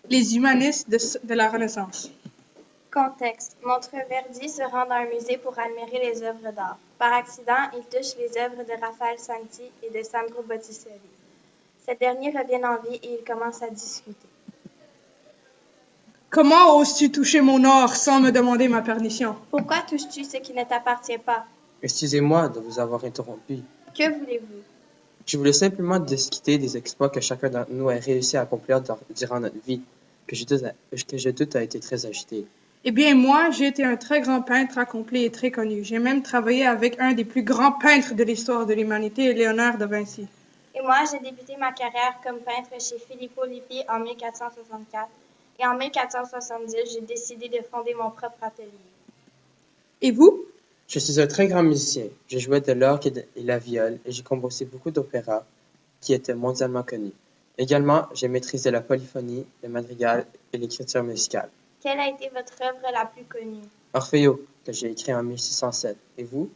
Les humanistes de la Renaissance. Contexte. Monteverdi se rend dans un musée pour admirer les œuvres d'art. Par accident, il touche les œuvres de Raphaël Santi et de Sandro Botticelli. Ces derniers reviennent en vie et ils commencent à discuter. Comment oses-tu toucher mon or sans me demander ma permission? Pourquoi touches-tu ce qui ne t'appartient pas? Excusez-moi de vous avoir interrompu. Que voulez-vous? Je voulais simplement discuter des exploits que chacun d'entre nous a réussi à accomplir durant notre vie, que je doute a été très agité. Eh bien, moi, j'ai été un très grand peintre accompli et très connu. J'ai même travaillé avec un des plus grands peintres de l'histoire de l'humanité, Léonard de Vinci. Et moi, j'ai débuté ma carrière comme peintre chez Filippo Lippi en 1464. Et en 1470, j'ai décidé de fonder mon propre atelier. Et vous? Je suis un très grand musicien. Je jouais de l'orgue et la viole et j'ai composé beaucoup d'opéras qui étaient mondialement connus. Également, j'ai maîtrisé la polyphonie, le madrigal et l'écriture musicale. Quelle a été votre œuvre la plus connue? Orfeo, que j'ai écrit en 1607. Et vous?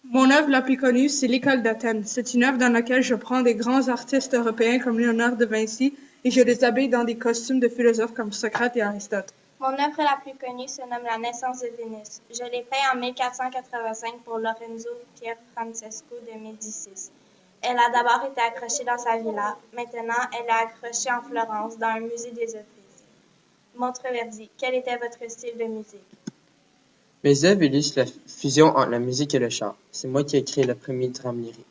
Mon œuvre la plus connue, c'est l'École d'Athènes. C'est une œuvre dans laquelle je prends des grands artistes européens comme Léonard de Vinci et je les habille dans des costumes de philosophes comme Socrate et Aristote. Mon œuvre la plus connue se nomme La naissance de Vénus. Je l'ai peint en 1485 pour Lorenzo Pierfrancesco de Médicis. Elle a d'abord été accrochée dans sa villa. Maintenant, elle est accrochée en Florence, dans un musée des Offices. Monteverdi, quel était votre style de musique? Mes œuvres illustrent la fusion entre la musique et le chant. C'est moi qui ai écrit le premier drame lyrique.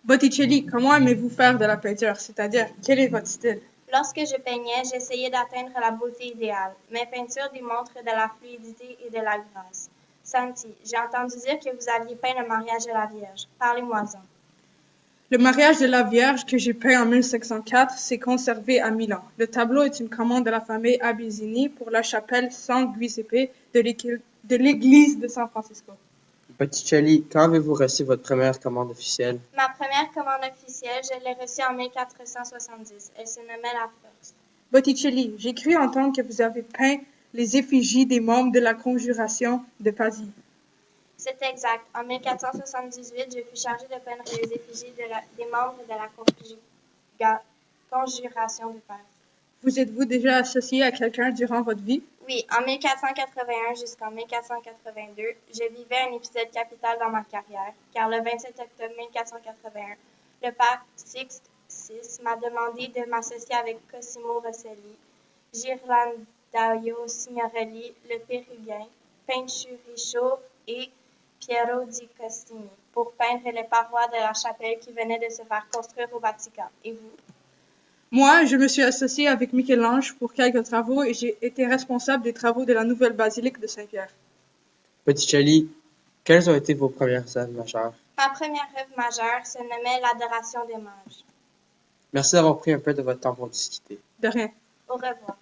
Botticelli, comment aimez-vous faire de la peinture? C'est-à-dire, quel est votre style? Lorsque je peignais, j'essayais d'atteindre la beauté idéale. Mes peintures démontrent de la fluidité et de la grâce. Santi, j'ai entendu dire que vous aviez peint le mariage de la Vierge. Parlez-moi-en. Le mariage de la Vierge que j'ai peint en 1504 s'est conservé à Milan. Le tableau est une commande de la famille Abisini pour la chapelle San Giuseppe de l'église de San Francisco. Botticelli, quand avez-vous reçu votre première commande officielle? Ma première commande officielle, je l'ai reçue en 1470. Elle se nommait La Force. Botticelli, j'ai cru entendre que vous avez peint les effigies des membres de la conjuration de Pazzi. C'est exact. En 1478, je fus chargée de peindre les effigies des membres de la conjuration de Pazzi. Vous êtes-vous déjà associé à quelqu'un durant votre vie? Oui, en 1481 jusqu'en 1482, je vivais un épisode capital dans ma carrière, car le 27 octobre 1481, le pape Sixte VI m'a demandé de m'associer avec Cosimo Rosselli, Ghirlandaio Signorelli, le Pérugin, Pinturicchio et Piero di Costini pour peindre les parois de la chapelle qui venait de se faire construire au Vatican. Et vous? Moi, je me suis associé avec Michel-Ange pour quelques travaux et j'ai été responsable des travaux de la nouvelle basilique de Saint-Pierre. Botticelli, quelles ont été vos premières œuvres majeures? Ma première œuvre majeure se nommait L'Adoration des mages. Merci d'avoir pris un peu de votre temps pour discuter. De rien. Au revoir.